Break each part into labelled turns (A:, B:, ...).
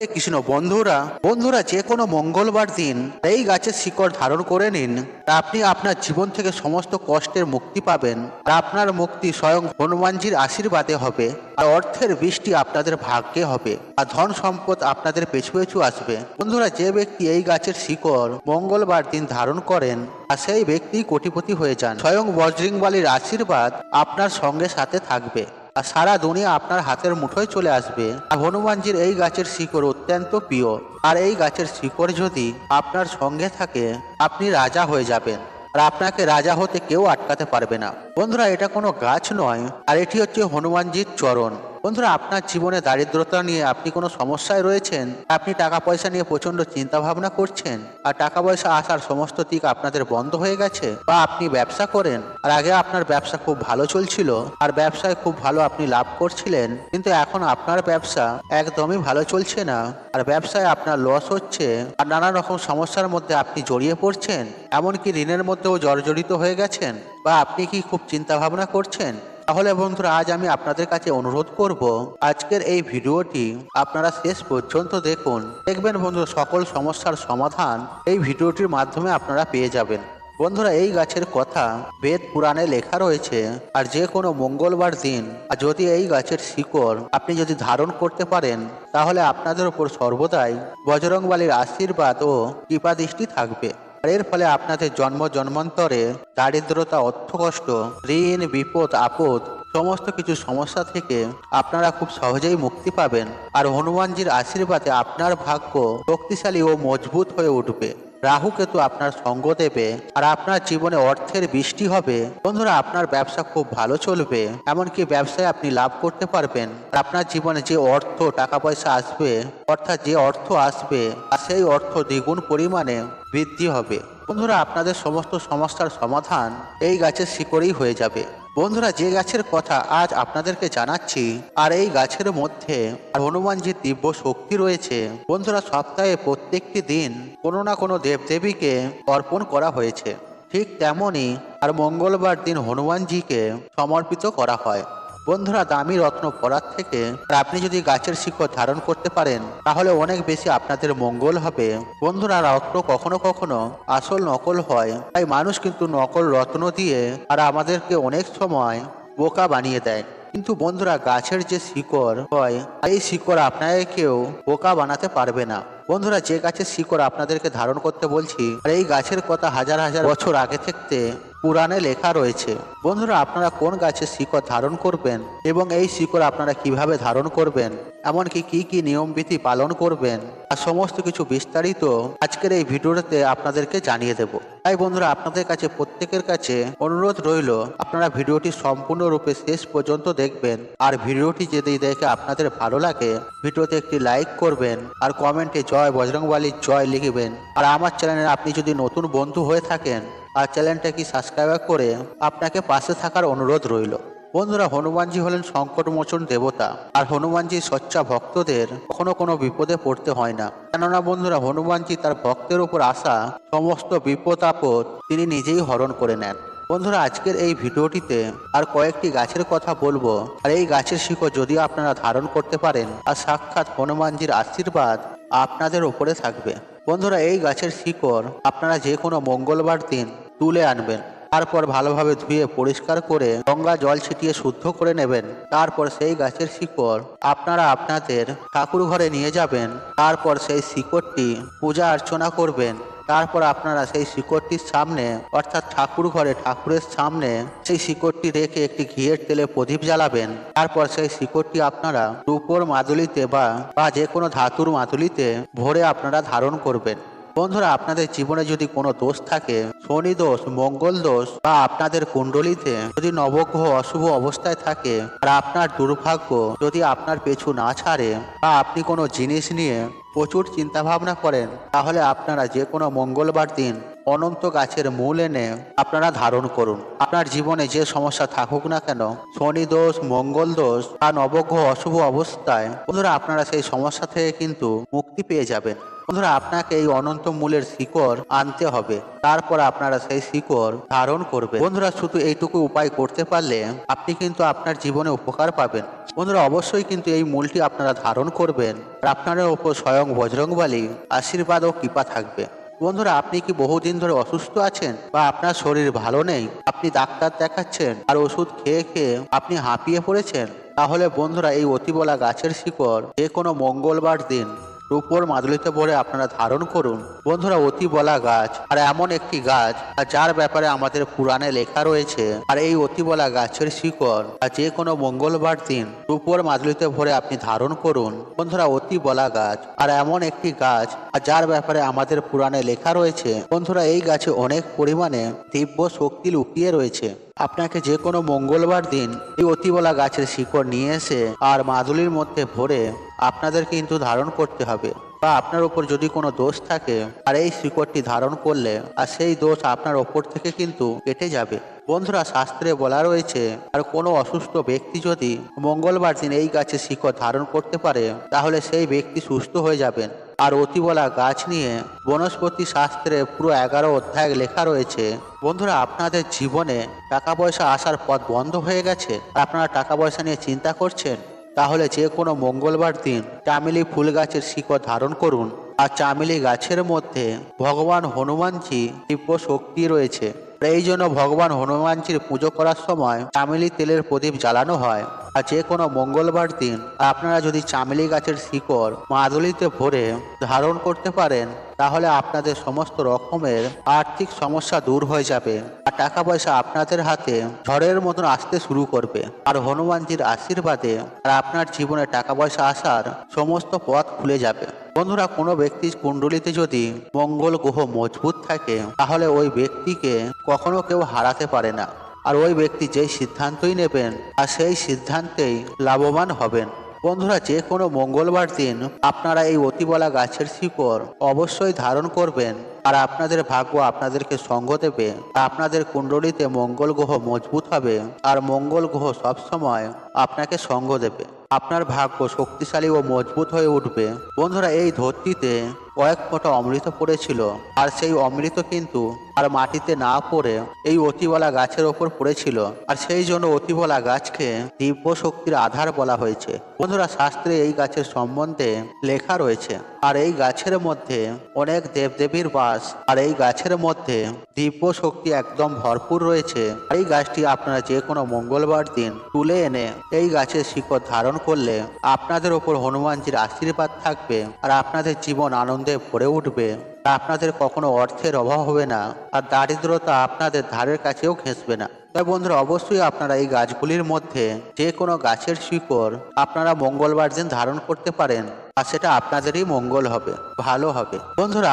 A: কৃষ্ণ বন্ধুরা বন্ধুরা যে কোনো মঙ্গলবার দিন এই গাছের শিকড় ধারণ করে নিন। আপনি আপনার জীবন থেকে সমস্ত কষ্টের মুক্তি পাবেন। আর আপনার মুক্তি স্বয়ং হনুমানজির আশীর্বাদে হবে। আর অর্থের বৃষ্টি আপনাদের ভাগ্যে হবে। আর ধন সম্পদ আপনাদের পেছু পেছু আসবে। বন্ধুরা যে ব্যক্তি এই গাছের শিকড় মঙ্গলবার দিন ধারণ করেন আর সেই ব্যক্তি কোটিপতি হয়ে যান। স্বয়ং বজরংবলীর আশীর্বাদ আপনার সঙ্গে সাথে থাকবে আর সারা দুনিয়া আপনার হাতের মুঠোয় চলে আসবে। আর হনুমানজির এই গাছের শিকড় অত্যন্ত প্রিয়। আর এই গাছের শিকড় যদি আপনার সঙ্গে থাকে আপনি রাজা হয়ে যাবেন। আর আপনাকে রাজা হতে কেউ আটকাতে পারবে না। বন্ধুরা এটা কোনো গাছ নয়, আর এটি হচ্ছে হনুমানজির চরণ। বন্ধুরা আপনার জীবনে দারিদ্রতা নিয়ে আপনি কোনো সমস্যায় রয়েছেন, আপনি টাকা পয়সা নিয়ে প্রচন্ড চিন্তা ভাবনা করছেন আর টাকা পয়সা আসার সমস্ত দিক আপনাদের বন্ধ হয়ে গেছে, বা আপনি ব্যবসা করেন আর আগে আপনার ব্যবসা খুব ভালো চলছিল আর ব্যবসায় খুব ভালো আপনি লাভ করছিলেন, কিন্তু এখন আপনার ব্যবসা একদমই ভালো চলছে না আর ব্যবসায় আপনার লস হচ্ছে আর নানা রকম সমস্যার মধ্যে আপনি জড়িয়ে পড়ছেন, এমনকি ঋণের মধ্যেও জর্জরিত হয়ে গেছেন, বা আপনি কি খুব চিন্তা ভাবনা করছেন, তাহলে বন্ধুরা আজ আমি আপনাদের কাছে অনুরোধ করব আজকের এই ভিডিওটি আপনারা শেষ পর্যন্ত দেখুন। দেখবেন বন্ধুরা সকল সমস্যার সমাধান এই ভিডিওটির মাধ্যমে আপনারা পেয়ে যাবেন। বন্ধুরা এই গাছের কথা বেদ পুরাণে লেখা রয়েছে। আর যে কোনো মঙ্গলবার দিন আর যদি এই গাছের শিকড় আপনি যদি ধারণ করতে পারেন তাহলে আপনাদের উপর সর্বদাই বজরংবলীর আশীর্বাদ ও কৃপাদৃষ্টি থাকবে। এর ফলে আপনাদের জন্ম জন্মান্তরে দারিদ্রতা, অর্থকষ্ট, ঋণ, বিপদ, আপদ সমস্ত কিছু সমস্যা থেকে আপনারা খুব সহজেই মুক্তি পাবেন। আর হনুমানজির আশীর্বাদে আপনার ভাগ্য শক্তিশালী ও মজবুত হয়ে উঠবে। রাহু কেতু আপনার সঙ্গ দেবে আর আপনার জীবনে অর্থের বৃষ্টি হবে। বন্ধুরা আপনার ব্যবসা খুব ভালো চলবে, এমনকি ব্যবসায় আপনি লাভ করতে পারবেন। আর আপনার জীবনে যে অর্থ টাকা পয়সা আসবে, অর্থাৎ যে অর্থ আসবে আর সেই অর্থ দ্বিগুণ পরিমাণে বৃদ্ধি হবে। বন্ধুরা আপনাদের সমস্ত সমস্যার সমাধান এই গাছের শিকড়েই হয়ে যাবে। বন্ধুরা যে গাছের কথা আজ আপনাদেরকে জানাচ্ছি আর এই গাছের মধ্যে হনুমানজির দিব্য শক্তি রয়েছে। বন্ধুরা সপ্তাহে প্রত্যেকটি দিন কোনো না কোনো দেবদেবীকে অর্পণ করা হয়েছে, ঠিক তেমনই আর মঙ্গলবার দিন হনুমানজিকে সমর্পিত করা হয়। বন্ধুরা দামি রত্ন পরার থেকে আপনি যদি গাছের শিকড় ধারণ করতে পারেন তাহলে অনেক বেশি আপনাদের মঙ্গল হবে। বন্ধুরা রত্ন কখনো কখনো আসল নকল হয়, তাই মানুষ কিন্তু নকল রত্ন দিয়ে আর আমাদেরকে অনেক সময় বোকা বানিয়ে দেয়। কিন্তু বন্ধুরা গাছের যে শিকড় হয় এই শিকড় আপনাকে কেউ বোকা বানাতে পারবে না। বন্ধুরা যে গাছের শিকড় আপনাদেরকে ধারণ করতে বলছি আর এই গাছের কথা হাজার হাজার বছর আগে থেকে পুরাণে লেখা রয়েছে। বন্ধুরা আপনারা কোন গাছের শিকড় ধারণ করবেন এবং এই শিকড় আপনারা কিভাবে ধারণ করবেন, এমনকি কি কি নিয়মবিধি পালন করবেন আর সমস্ত কিছু বিস্তারিত আজকের এই ভিডিওতে আপনাদেরকে জানিয়ে দেব। তাই বন্ধুরা আপনাদের কাছে প্রত্যেকের কাছে অনুরোধ রইল আপনারা ভিডিওটি সম্পূর্ণরূপে শেষ পর্যন্ত দেখবেন। আর ভিডিওটি যদি দেখে আপনাদের ভালো লাগে ভিডিওতে একটি লাইক করবেন আর কমেন্টে জয় বজরংবলীর জয় লিখবেন। আর আমার চ্যানেলে আপনি যদি নতুন বন্ধু হয়ে থাকেন আর চ্যানেলটাকে সাবস্ক্রাইব করে আপনাকে পাশে থাকার অনুরোধ রইল। বন্ধুরা হনুমানজি হলেন সংকটমোচন দেবতা আর হনুমানজি সচ্চা ভক্তদের কখনো কোনো বিপদে পড়তে হয় না। কেননা বন্ধুরা হনুমানজি তার ভক্তের উপর আসা সমস্ত বিপদ আপদ তিনি নিজেই হরণ করে নেন। বন্ধুরা আজকের এই ভিডিওটিতে আর কয়েকটি গাছের কথা বলবো আর এই গাছের শিকড় যদি আপনারা ধারণ করতে পারেন আর সাক্ষাৎ হনুমানজির আশীর্বাদ আপনাদের উপরে থাকবে। বন্ধুরা এই গাছের শিকড় আপনারা যে কোনো মঙ্গলবার দিন তুলে আনবেন, তারপর ভালোভাবে ধুয়ে পরিষ্কার করে গঙ্গা জল ছিটিয়ে শুদ্ধ করে নেবেন। তারপর সেই গাছের শিকড় আপনারা আপনাদের ঠাকুর ঘরে নিয়ে যাবেন। তারপর সেই শিকড়টি পূজা অর্চনা করবেন। তারপর আপনারা সেই শিকড়টির সামনে অর্থাৎ ঠাকুর ঘরে ঠাকুরের সামনে সেই শিকড়টি রেখে একটি ঘিয়ের তেলে প্রদীপ জ্বালাবেন। তারপর সেই শিকড়টি আপনারা রূপোর মাদুলিতে বা যে কোনো ধাতুর মাদুলিতে ভরে আপনারা ধারণ করবেন। বন্ধুরা আপনাদের জীবনে যদি কোনো দোষ থাকে, শনি দোষ, মঙ্গল দোষ, বা আপনাদের কুণ্ডলিতে যদি নবগ্রহ অশুভ অবস্থায় থাকে আর আপনার দুর্ভাগ্য যদি আপনার পেছু না ছাড়ে বা আপনি কোনো জিনিস নিয়ে প্রচুর চিন্তা ভাবনা করেন, তাহলে আপনারা যে কোনো মঙ্গলবার দিন অনন্ত গাছের মূল এনে আপনারা ধারণ করুন। আপনার জীবনে যে সমস্যা থাকুক না কেন, শনি দোষ, মঙ্গল দোষ বা নবগ্রহ অশুভ অবস্থায়, বন্ধুরা আপনারা সেই সমস্যা থেকে কিন্তু মুক্তি পেয়ে যাবেন। বন্ধুরা আপনাকে এই অনন্ত মূলের শিকড় আনতে হবে, তারপর আপনারা সেই শিকড় ধারণ করবেন। বন্ধুরা শুধু এইটুকু উপায় করতে পারলে আপনি কিন্তু আপনার জীবনে উপকার পাবেন। বন্ধুরা অবশ্যই কিন্তু এই মূলটি আপনারা ধারণ করবেন আর আপনার ওপর স্বয়ং বজরংবলী আশীর্বাদ ও কৃপা থাকবে। বন্ধুরা আপনি কি বহুদিন ধরে অসুস্থ আছেন বা আপনার শরীর ভালো নেই, আপনি ডাক্তার দেখাচ্ছেন আর ওষুধ খেয়ে খেয়ে আপনি হাঁপিয়ে পড়েছেন, তাহলে বন্ধুরা এই অতিবলা গাছের শিকড় যে কোনো মঙ্গলবার দিন রূপোর মাদুলিতে ভরে আপনারা ধারণ করুন। বন্ধুরা অতিবলা গাছ আর এমন একটি গাছ আর যার ব্যাপারে আমাদের পুরাণে লেখা রয়েছে, আর এই অতিবলা গাছের শিকড় আর যে কোনো মঙ্গলবার দিন রূপোর মাদুলিতে ভরে আপনি ধারণ করুন। বন্ধুরা অতিবলা গাছ আর এমন একটি গাছ আর যার ব্যাপারে আমাদের পুরাণে লেখা রয়েছে, বন্ধুরা এই গাছে অনেক পরিমাণে দিব্য শক্তি লুকিয়ে রয়েছে। আপনাকে যে কোনো মঙ্গলবার দিন এই অতিবলা গাছের শিকড় নিয়ে এসে আর মাদুলির মধ্যে ভরে আপনাদের কিন্তু ধারণ করতে হবে, বা আপনার উপর যদি কোনো দোষ থাকে আর এই শিকড়টি ধারণ করলে আর সেই দোষ আপনার ওপর থেকে কিন্তু কেটে যাবে। বন্ধুরা শাস্ত্রে বলা রয়েছে, আর কোনো অসুস্থ ব্যক্তি যদি মঙ্গলবার দিন এই গাছের শিকড় ধারণ করতে পারে তাহলে সেই ব্যক্তি সুস্থ হয়ে যাবেন। আর অতিবলা গাছ নিয়ে বনস্পতি শাস্ত্রে পুরো 11 অধ্যায় লেখা রয়েছে। বন্ধুরা আপনাদের জীবনে টাকা পয়সা আসার পথ বন্ধ হয়ে গেছে, আপনারা টাকা পয়সা নিয়ে চিন্তা করছেন, তাহলে যে কোনো মঙ্গলবার দিন চামেলি ফুল গাছের শিকড় ধারণ করুন। আর চামেলি গাছের মধ্যে ভগবান হনুমানজি দিব্য শক্তি রয়েছে, এই জন্য ভগবান হনুমানজির পুজো করার সময় চামেলি তেলের প্রদীপ জ্বালানো হয়। আর যে কোনো মঙ্গলবার দিন আপনারা যদি চামেলি গাছের শিকড় মাদুলিতে ভরে ধারণ করতে পারেন তাহলে আপনাদের সমস্ত রকমের আর্থিক সমস্যা দূর হয়ে যাবে আর টাকা পয়সা আপনাদের হাতে ঝড়ের মতন আসতে শুরু করবে। আর হনুমানজির আশীর্বাদে আর আপনার জীবনে টাকা পয়সা আসার সমস্ত পথ খুলে যাবে। বন্ধুরা কোনো ব্যক্তির কুণ্ডলিতে যদি মঙ্গল গ্রহ মজবুত থাকে তাহলে ওই ব্যক্তিকে কখনো কেউ হারাতে পারে না, আর ওই ব্যক্তি যেই সিদ্ধান্তই নেবেন আর সেই সিদ্ধান্তেই লাভবান হবেন। বন্ধুরা যে কোনো মঙ্গলবার দিন আপনারা এই অতিবলা গাছের শিকড় অবশ্যই ধারণ করবেন, আর আপনাদের ভাগ্য আপনাদেরকে সঙ্গ দেবে। আপনাদের কুণ্ডলিতে মঙ্গল গ্রহ মজবুত হবে আর মঙ্গল গ্রহ সবসময় আপনাকে সঙ্গ দেবে, আপনার ভাগ্য শক্তিশালী ও মজবুত হয়ে উঠবে। বন্ধুরা এই ধরতিতে কয়েক ফোঁটা অমৃত পড়েছিল, আর সেই অমৃত কিন্তু আর মাটিতে না পড়ে এই অতিবলা গাছের ওপর পড়েছিল, আর সেই জন্য অতিবলা গাছকে দিব্য শক্তির আধার বলা হয়েছে। বন্ধুরা শাস্ত্রে এই গাছের সম্বন্ধে লেখা রয়েছে, আর এই গাছের মধ্যে অনেক দেবদেবীর বাস, আর এই গাছের মধ্যে দিব্য শক্তি একদম ভরপুর রয়েছে। এই গাছটি আপনারা যে কোনো মঙ্গলবার দিন তুলে এনে এই গাছের শিকড় ধারণ করলে আপনাদের ওপর হনুমানজির আশীর্বাদ থাকবে আর আপনাদের জীবন আনন্দে ভরে উঠবে। আপনাদের কখনো অর্থের অভাব হবে না আর দারিদ্রতা আপনাদের ধারের কাছেও ঘেঁষবে না। তাই বন্ধুরা অবশ্যই আপনারা এই গাছগুলির মধ্যে যে কোনো গাছের শিকড় আপনারা মঙ্গলবার দিন ধারণ করতে পারেন, আর সেটা আপনাদেরই মঙ্গল হবে, ভালো হবে। বন্ধুরা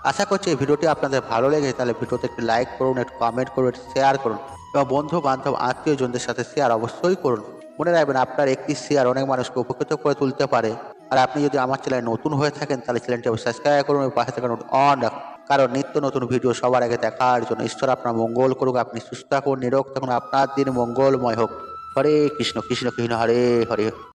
A: আশা করছি এই ভিডিওটি আপনাদের ভালো লেগে তাহলে ভিডিওতে একটি লাইক করুন, একটু কমেন্ট করুন, শেয়ার করুন এবং বন্ধু বান্ধব আত্মীয়জনদের সাথে শেয়ার অবশ্যই করুন। মনে রাখবেন আপনার একটি শেয়ার অনেক মানুষকে উপকৃত করে তুলতে পারে। আর আপনি যদি আমার চ্যানেলে নতুন হয়ে থাকেন তাহলে চ্যানেলটি সাবস্ক্রাইব করুন এবং পাশে থাকা নোট অন রাখুন, কারণ নিত্য নতুন ভিডিও সবার আগে দেখার জন্য। ঈশ্বর আপনার মঙ্গল করুক, আপনি সুস্থ থাকুন, নিরোগ থাকুন, আপনার দিন মঙ্গলময় হোক। হরে কৃষ্ণ কৃষ্ণ কৃষ্ণ হরে হরে।